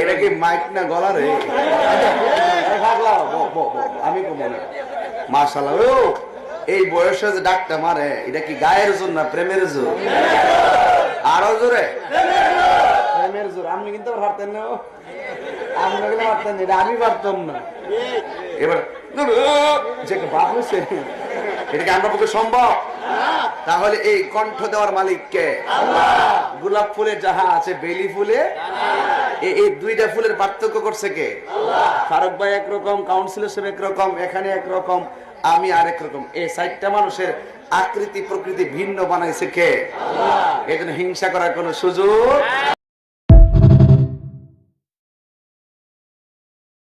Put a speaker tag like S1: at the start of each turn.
S1: এটা কি মাইক না গলা রে? আমি কমো না মাশাআল্লাহ। ও এই বয়সে যে ডাকটা মারে, এটা কি গায়ের জোর না প্রেমের জোর? আরো জোরে প্রেমের জোর। আপনি কিন্তু পারতেন না, আপনি পারতেন না, আমি পারতাম না। এবার যে বাপ হয়েছে, এটা কি আমার পক্ষে সম্ভব? তাহলে এই কণ্ঠ দেওয়ার মালিক কে? গোলাপ ফুলে যাহা আছে বেলি ফুলে, এই দুইটা ফুলের পার্থক্য করছে কে? ফারুক ভাই একরকম, কাউন্সিলর সাহেব একরকম, এখানে একরকম, আমি আরেক রকম। এই চারটা মানুষের আকৃতি প্রকৃতি ভিন্ন বানাইছে কে? এই জন্য হিংসা করার কোন সুযোগ